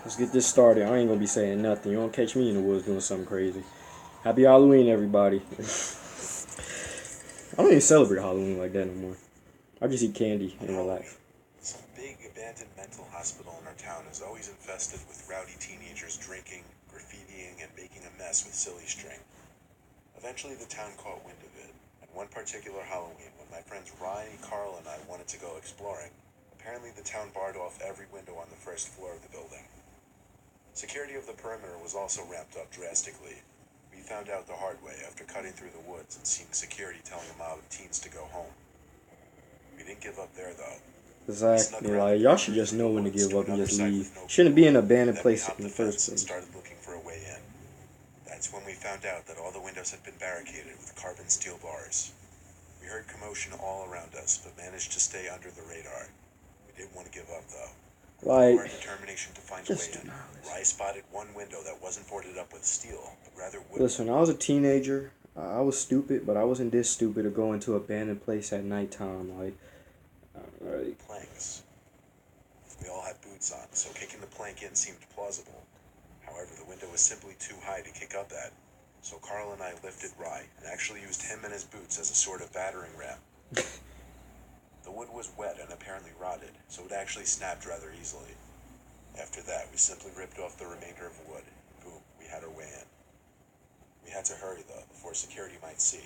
Let's get this started. I ain't gonna be saying nothing. You don't catch me in the woods doing something crazy. Happy Halloween, everybody. I don't even celebrate Halloween like that no more. I just eat candy On and Halloween, relax. some big abandoned mental hospital in our town is always infested with rowdy teenagers drinking, graffitiing, and making a mess with silly string. Eventually, the town caught wind of it, and one particular Halloween, when my friends Ryan, Carl, and I wanted to go exploring, apparently the town barred off every window on the first floor of the building. Security of the perimeter was also ramped up drastically. We found out the hard way after cutting through the woods and seeing security telling a mob of teens to go home. We didn't give up there, though. We snuck Exactly. around the Like y'all should perimeter just through know the when to woods give to up and another just site leave. with no Shouldn't be people. an abandoned Then we place hopped in the the first fence and place. started looking for a way in. That's when we found out that all the windows had been barricaded with carbon steel bars. We heard commotion all around us, but managed to stay under the radar. We didn't want to give up, though. Through our Like, determination to find a way just do in, not listen. Rye spotted one window that wasn't boarded up with steel, but rather Listen, woodwork. when I was a teenager, I was stupid, but I wasn't this stupid to go into an abandoned place at nighttime. Like, Planks. We all had boots on, so kicking the plank in seemed plausible. However, the window was simply too high to kick up at, so Carl and I lifted Rye and actually used him and his boots as a sort of battering ram. The wood was wet and apparently rotted, so it actually snapped rather easily. After that, we simply ripped off the remainder of wood. Boom, we had our way in. We had to hurry, though, before security might see.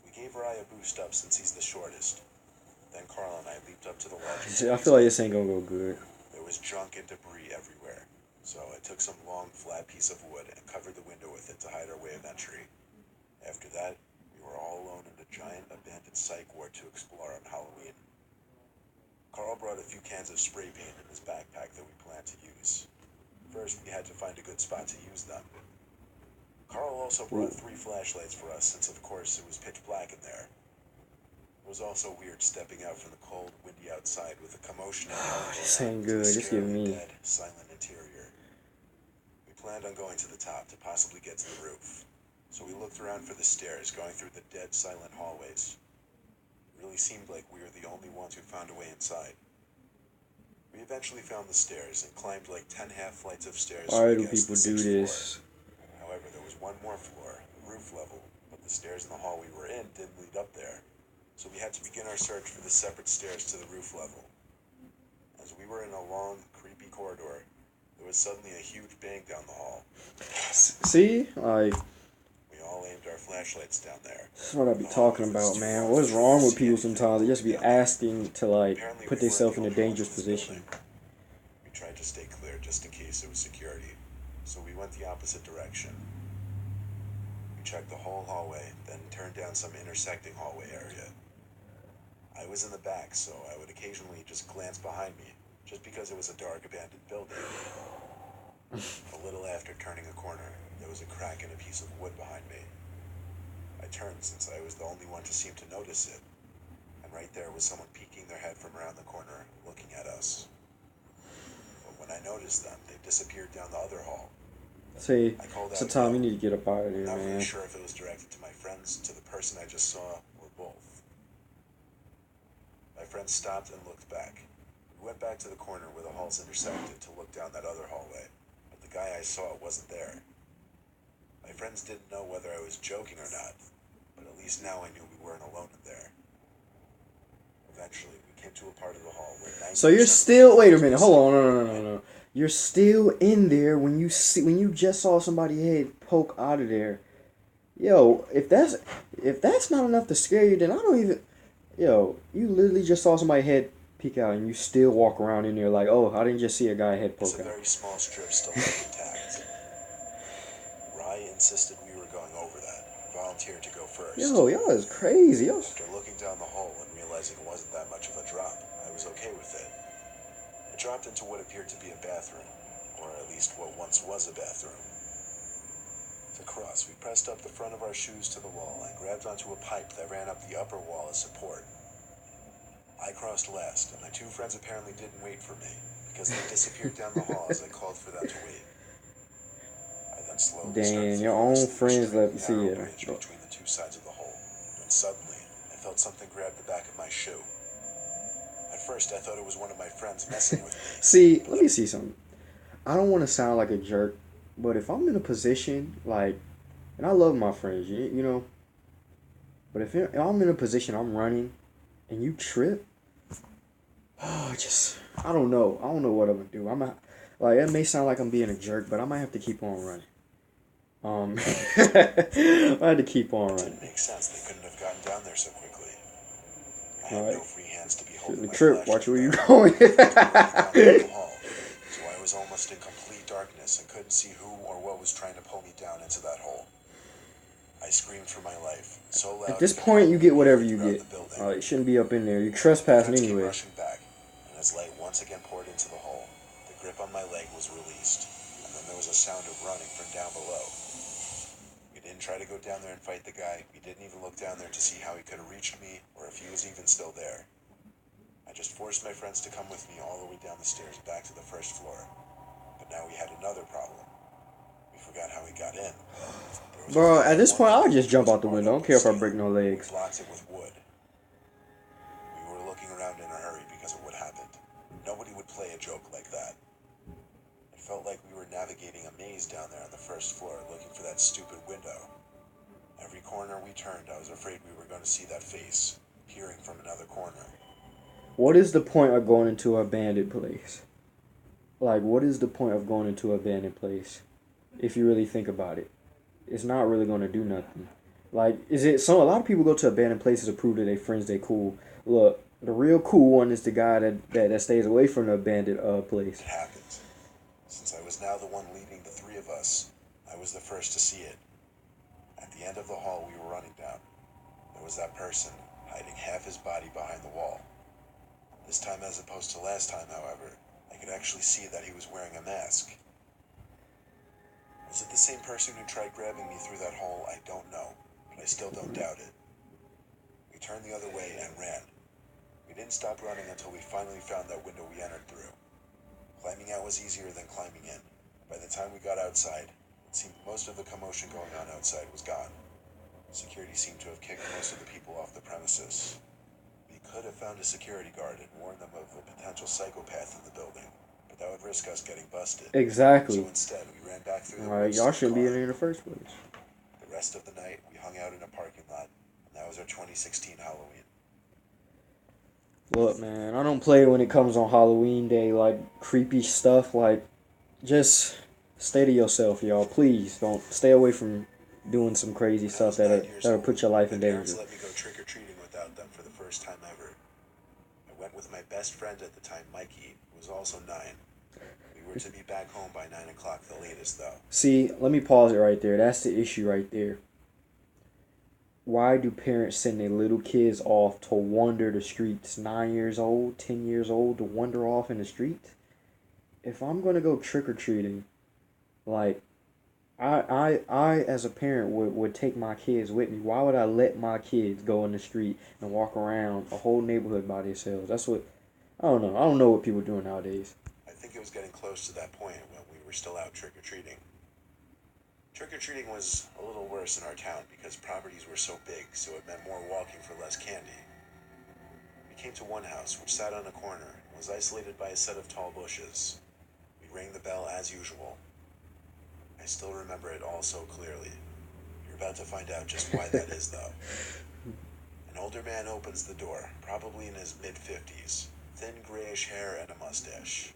We gave Rye a boost up since he's the shortest. Then Carl and I leaped up to the ledge and I feel like this ain't gonna go good. there was junk and debris everywhere, so I took some long, flat piece of wood and covered the window with it to hide our way of entry. After that, we were all alone in a giant abandoned psych ward to explore on Halloween. Carl brought a few cans of spray paint in his backpack that we planned to use. First, we had to find a good spot to use them. Carl also brought 3 flashlights for us since, of course, it was pitch black in there. It was also weird stepping out from the cold, windy outside with a commotion and yelling This going on ain't to a good. This give scarily me. dead, silent interior. We planned on going to the top to possibly get to the roof, so we looked around for the stairs going through the dead, silent hallways. It really seemed like we were the only ones who found a way inside. We eventually found the stairs and climbed like 10 half flights of stairs Why to, I do guess, people the do 6th floor. this? However, there was one more floor, the roof level, but the stairs in the hall we were in didn't lead up there, so we had to begin our search for the separate stairs to the roof level. As we were in a long, creepy corridor, there was suddenly a huge bang down the hall. See, like, We all aimed our flashlights down there. this is what I be The hall talking was about, too man. far What is through wrong to with see people anything sometimes? They just be down there. asking to like Apparently, put we weren't themselves the in a only ones dangerous in this position. building. We tried to stay clear just in case it was security, so we went the opposite direction. We checked the whole hallway, then turned down some intersecting hallway area. I was in the back, so I would occasionally just glance behind me, just because it was a dark, abandoned building. A little after turning a corner, there was a crack in a piece of wood behind me. I turned since I was the only one to seem to notice it, and right there was someone peeking their head from around the corner, looking at us. But when I noticed them, they disappeared down the other hall. See, I called it's a out time no, you need to get up out of there, not really man. sure if it was directed to my friends, to the person I just saw, or both. My friends stopped and looked back. We went back to the corner where the halls intersected to look down that other hallway, but the guy I saw wasn't there. My friends didn't know whether I was joking or not, but at least now I knew we weren't alone in there. Eventually, we came to a part of the hall where 90% So you're of the still. Wait a floors minute. were Hold on. No, sealed. no, no, no, no. You're still in there when you just saw somebody head poke out of there. Yo, if that's not enough to scare you, then I don't even. Yo, you literally just saw somebody head peek out, and you still walk around in there like, oh, I didn't just see a guy head It's poke a out. very small strip still left intact. Rye insisted we were going over that, and volunteered to go first. Yo, y'all is crazy. Yo, After looking down the hole and realizing it wasn't that much of a drop, I was okay with it. It dropped into what appeared to be a bathroom, or at least what once was a bathroom. To cross, we pressed up the front of our shoes to the wall and grabbed onto a pipe that ran up the upper wall as support. I crossed last, and my two friends apparently didn't wait for me, because they disappeared down the hall as I called for them to wait. I then slowly started damn, to your cross own the friends extremely let me see narrow it. bridge between the two sides of the hole, when suddenly, I felt something grab the back of my shoe. At first, I thought it was one of my friends messing with me, See, but let me see something. I don't want to sound like a jerk, but if I'm in a position like, and I love my friends, you know, but if I'm in a position I'm running and you trip, just I don't know what I'm gonna do. Like it may sound like I'm being a jerk, but I might have to keep on running. I had to keep on It running. didn't make sense. They couldn't have gotten down there so quickly. I had no Like, free hands to be shit, holding the my trip. Watch flashlight where you though. going. Down the hall, so I was almost in complete darkness and couldn't see who or what was trying to pull me down into that hole. I screamed for my life, so At loud this it could point, you probably get be whatever heard you throughout get. the building. It shouldn't be up in there. You're My trespassing friends came anyways. rushing back, and as light once again poured into the hole, the grip on my leg was released, and then there was a sound of running from down below. We didn't try to go down there and fight the guy. We didn't even look down there to see how he could have reached me or if he was even still there. I just forced my friends to come with me all the way down the stairs back to the first floor. But now we had another problem. We forgot how we got in. There was Bro, only at that this one point, I'll window just which jump out wasn't the barred window. I up don't with care if I steel. break no We legs. blocked it with wood. We were looking around in a hurry because of what happened. Nobody would play a joke like that. It felt like we were navigating a maze down there on the first floor looking for that stupid window. Every corner we turned, I was afraid we were going to see that face, peering from another corner. What is the point of going into an abandoned place? Like, what is the point of going into an abandoned place? If you really think about it, it's not really going to do nothing. Like, is it some? A lot of people go to abandoned places to prove to their friends they cool. Look, the real cool one is the guy that stays away from the abandoned place. It happened. Since I was now the one leading the three of us, I was the first to see it. At the end of the hall we were running down, there was that person, hiding half his body behind the wall. This time, as opposed to last time, however, I could actually see that he was wearing a mask. Was it the same person who tried grabbing me through that hole? I don't know, but I still don't doubt it. We turned the other way and ran. We didn't stop running until we finally found that window we entered through. Climbing out was easier than climbing in. By the time we got outside, it seemed most of the commotion going on outside was gone. Security seemed to have kicked most of the people off the premises. We could have found a security guard and warned them of a potential psychopath in the building, but that would risk us getting busted. So Exactly. instead, we ran back through the Like, woods to y'all the shouldn't be in car. there in the first place. The rest of the night, we hung out in a parking lot, and that was our 2016 Halloween. Look, man, I don't play when it comes on Halloween Day, like creepy stuff. Like, just stay to yourself, y'all. Please don't stay away from doing some crazy When I stuff was 9 years that'll old, put your life my in parents danger. let me go trick-or-treating without them for the first time ever. I went with my best friend at the time, Mikey, who was also 9. We were to be back home by 9 o'clock the latest, though. See, let me pause it right there. That's the issue right there. Why do parents send their little kids off to wander the streets? 9 years old, 10 years old to wander off in the streets? If I'm gonna go trick or treating, like I as a parent would take my kids with me. Why would I let my kids go in the street and walk around a whole neighborhood by themselves? That's what I don't know. I don't know what people are doing nowadays. I think it was getting close to that point when we were still out trick-or-treating. Trick-or-treating was a little worse in our town because properties were so big, so it meant more walking for less candy. We came to one house which sat on a corner and was isolated by a set of tall bushes. We rang the bell as usual. I still remember it all so clearly. You're about to find out just why that is, though. An older man opens the door, probably in his mid-50s, thin grayish hair and a mustache.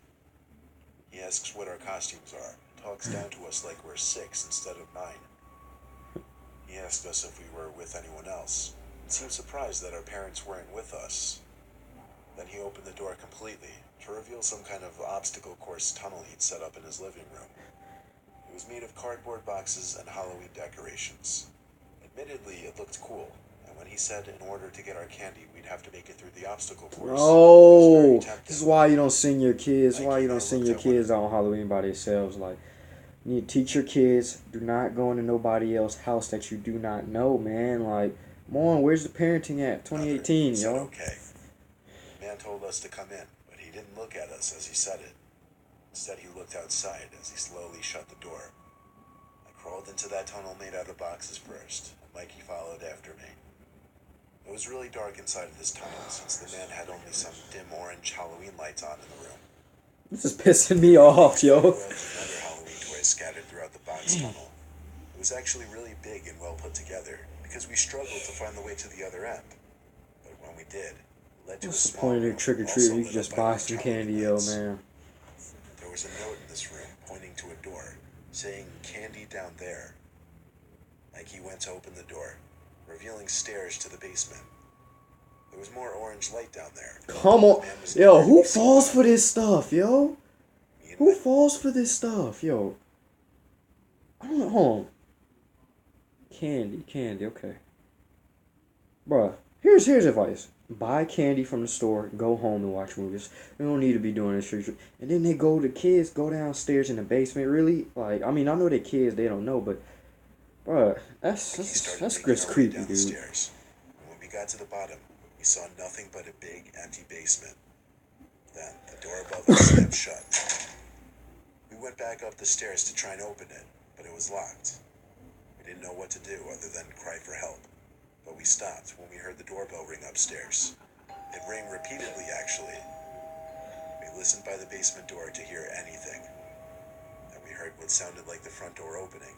He asks what our costumes are, talks down to us like we're 6 instead of 9. He asked us if we were with anyone else, and seemed surprised that our parents weren't with us. Then he opened the door completely, to reveal some kind of obstacle course tunnel he'd set up in his living room. It was made of cardboard boxes and Halloween decorations. Admittedly, it looked cool, and when he said in order to get our candy we'd have to make it through the obstacle course, it was very No, tempting. this is why you don't send your kids. Why Mikey you and I don't send looked your at one kids out on Halloween by themselves? Like, you need to teach your kids. Do not go into nobody else's house that you do not know, man. Like, come on, where's the parenting at? another. 2018, He said y'all. okay. The man told us to come in, but he didn't look at us as he said it. Instead, he looked outside as he slowly shut the door. I crawled into that tunnel made out of boxes first, and Mikey followed after me. It was really dark inside of this tunnel since the man had only some dim orange Halloween lights on in the room. This is pissing me off, Found yo. another Halloween toy scattered throughout the box tunnel. It was actually really big and well put together because we struggled to find the way to the other end. But when we did, it led to a What's the small point of your room, trick or treat? also You can lit up just by buy orange some Halloween candy, yo, lights. man. There was a note in this room pointing to a door saying candy down there. Mikey went to open the door, revealing stairs to the basement. There was more orange light down there. Come The on, man was yo. nowhere to Who be seen. falls for this stuff, yo? Me and Who my falls for this stuff, yo? I don't know. Hold on. Candy. Okay, bruh. Here's advice. Buy candy from the store. Go home and watch movies. You don't need to be doing this shit. And then the kids go downstairs in the basement. Really? Like, I mean, I know they're kids. They don't know, but bruh, Mikey started that's making just our way creepy, down the dude. stairs. And when we got to the bottom, we saw nothing but a big, empty basement. Then the door above us snapped shut. We went back up the stairs to try and open it, but it was locked. We didn't know what to do other than cry for help. But we stopped when we heard the doorbell ring upstairs. It rang repeatedly, actually. We listened by the basement door to hear anything. Then we heard what sounded like the front door opening,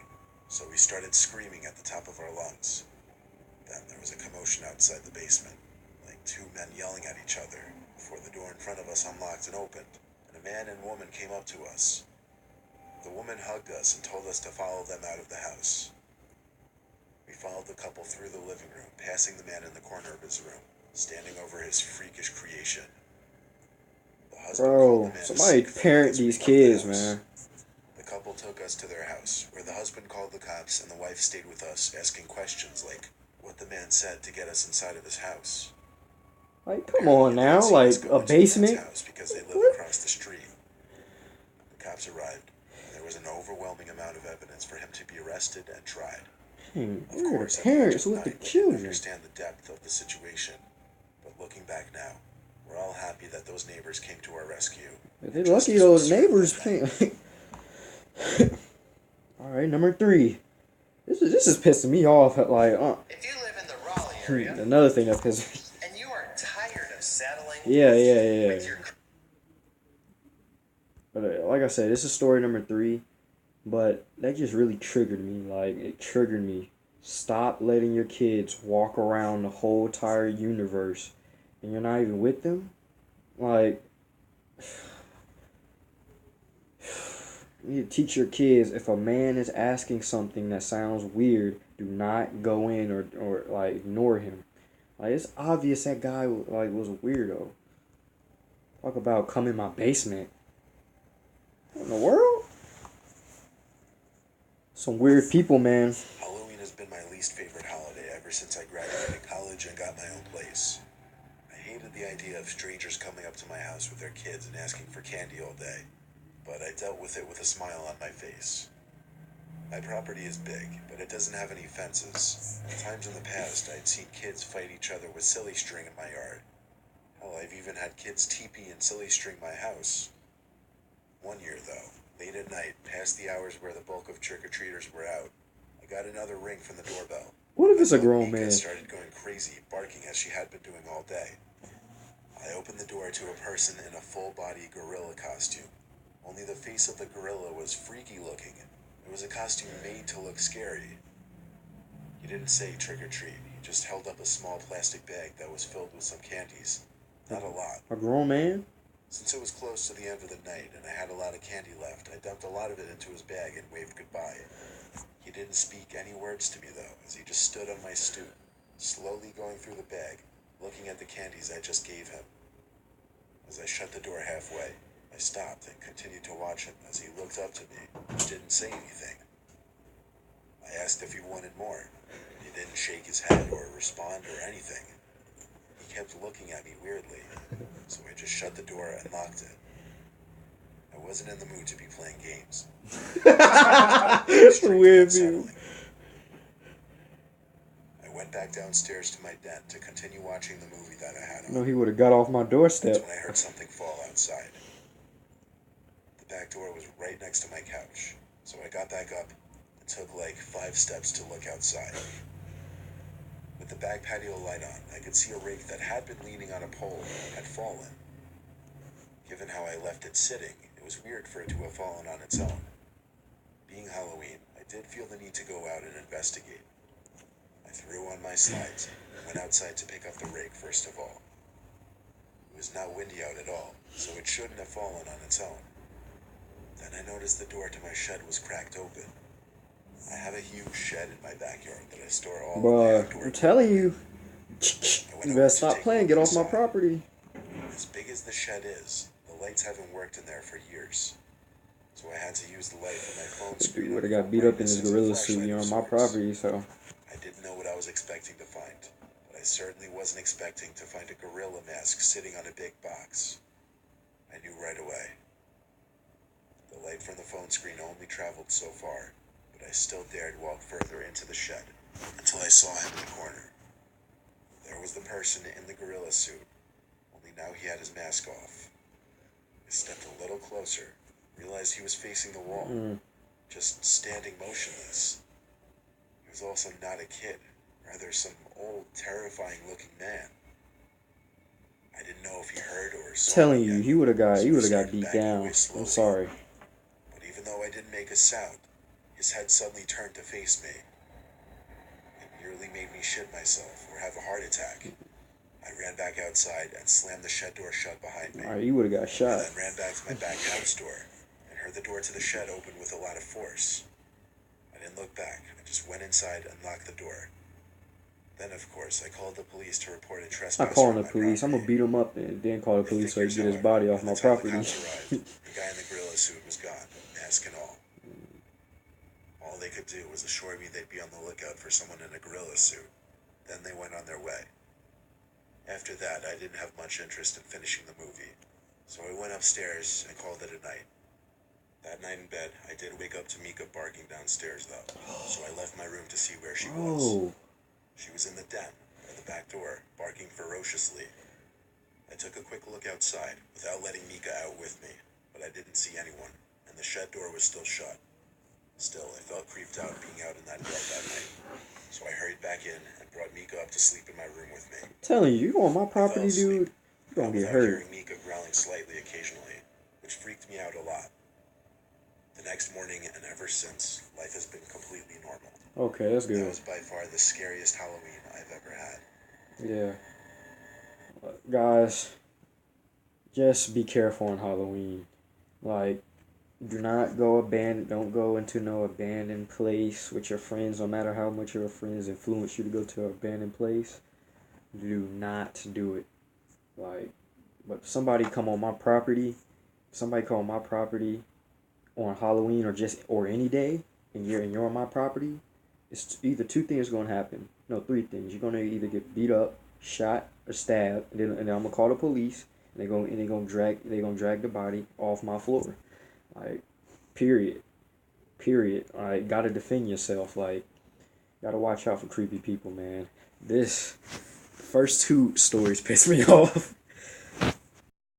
so we started screaming at the top of our lungs. Then there was a commotion outside the basement, like two men yelling at each other, before the door in front of us unlocked and opened, and a man and woman came up to us. The woman hugged us and told us to follow them out of the house. We followed the couple through the living room, passing the man in the corner of his room, standing over his freakish creation. The husband called the Bro, man a somebody sick fuck parent as we these left the kids, house. man. The couple took us to their house, where the husband called the cops and the wife stayed with us, asking questions like what the man said to get us inside of his house. Like, come Apparently, on they had now, seen us like go a into the man's basement. house because they live What? across the street. The cops arrived, and there was an overwhelming amount of evidence for him to be arrested and tried. Dang, Of where are the course, at the age parents of with the 9, we didn't children? understand the depth of the situation. But looking back now, we're all happy that those neighbors came to our rescue. They're and lucky justice was those served neighbors that night. can't. All right, number 3. This is pissing me off. Like, If you live in the Raleigh area another thing that pisses. and you are tired of settling Yeah. with your But like I said, this is story number 3. But that just really triggered me. Like, it triggered me. Stop letting your kids walk around the whole entire universe, and you're not even with them. Like, you need to teach your kids, if a man is asking something that sounds weird, do not go in or like ignore him. Like, it's obvious that guy like was a weirdo. Talk about come in my basement. What in the world? Some weird people, man. Halloween has been my least favorite holiday ever since I graduated college and got my own place. I hated the idea of strangers coming up to my house with their kids and asking for candy all day, but I dealt with it with a smile on my face. My property is big, but it doesn't have any fences. Times in the past, I'd seen kids fight each other with silly string in my yard. Hell, I've even had kids teepee and silly string my house. One year, though, late at night, past the hours where the bulk of trick-or-treaters were out, I got another ring from the doorbell. What if it's a My dog grown Mika man? started going crazy, barking as she had been doing all day. I opened the door to a person in a full-body gorilla costume. Only the face of the gorilla was freaky looking. It was a costume made to look scary. He didn't say trick or treat. He just held up a small plastic bag that was filled with some candies. Not a lot. A grown man? Since it was close to the end of the night and I had a lot of candy left, I dumped a lot of it into his bag and waved goodbye. He didn't speak any words to me though, as he just stood on my stoop, slowly going through the bag, looking at the candies I just gave him. As I shut the door halfway, I stopped and continued to watch him as he looked up to me, but didn't say anything. I asked if he wanted more, but he didn't shake his head or respond or anything. He kept looking at me weirdly, so I just shut the door and locked it. I wasn't in the mood to be playing games. Weird people. Unsettling. I went back downstairs to my den to continue watching the movie that I had on. No, he would have got off my That's doorstep. when I heard something fall outside. The back door was right next to my couch, so I got back up and took like 5 steps to look outside. With the back patio light on, I could see a rake that had been leaning on a pole and had fallen. Given how I left it sitting, it was weird for it to have fallen on its own. Being Halloween, I did feel the need to go out and investigate. I threw on my slides and went outside to pick up the rake first of all. It was not windy out at all, so it shouldn't have fallen on its own. Then I noticed the door to my shed was cracked open. I have a huge shed in my backyard that I store all of my Bruh, outdoor I'm telling you. I went You over better to stop take a playing. look Get off my inside. property. As big as the shed is, the lights haven't worked in there for years. So I had to use the light from my phone screen. You would have on got beat up in this brightness as a gorilla suit. flashlight You're of on my sorts. property, so. I didn't know what I was expecting to find, but I certainly wasn't expecting to find a gorilla mask sitting on a big box. I knew right away. The light from the phone screen only traveled so far, but I still dared walk further into the shed until I saw him in the corner. There was the person in the gorilla suit, only now he had his mask off. I stepped a little closer, realized he was facing the wall, just standing motionless. He was also not a kid, rather some old, terrifying-looking man. I didn't know if he heard or saw Telling me you, yet, he would have got so I beat started backing down. away I'm slowly. sorry. But even though I didn't make a sound, his head suddenly turned to face me. It nearly made me shit myself or have a heart attack. I ran back outside and slammed the shed door shut behind me. Alright, you would have got I shot. then ran back to my back house door and heard the door to the shed open with a lot of force. I didn't look back. I just went inside and locked the door. Then, of course, I called the police to report a I'm trespasser not calling on the my police. I'm gonna property. beat him up and then call the It police so he figures, get his however, body off by my the time the property. cops arrived, the guy in the gorilla suit was gone, mask and all. All they could do was assure me they'd be on the lookout for someone in a gorilla suit. Then they went on their way. After that, I didn't have much interest in finishing the movie, so I went upstairs and called it a night. That night in bed, I did wake up to Mika barking downstairs, though, so I left my room to see where she was. Oh, She was in the den, by the back door, barking ferociously. I took a quick look outside, without letting Mika out with me, but I didn't see anyone, and the shed door was still shut. Still, I felt creeped out being out in that dark that night, so I hurried back in and brought Mika up to sleep in my room with me. telling you, you on my I fell property, asleep, dude. You gonna get without hurt. hearing Mika growling slightly occasionally, which freaked me out a lot. The next morning and ever since, life has been completely normal. Okay, that's That good. was by far the scariest Halloween I've ever had. Yeah. Guys, just be careful on Halloween. Like, do not go don't go into no abandoned place with your friends, no matter how much your friends influence you to go to an abandoned place. Do not do it. Like, but if somebody come on my property, on Halloween or any day, and you're on my property, it's either two things gonna happen. No, three things. You're gonna either get beat up, shot, or stabbed, and then I'm gonna call the police, and they're gonna drag the body off my floor. Like, period. Alright, gotta defend yourself. Like, gotta watch out for creepy people, man. This first two stories piss me off.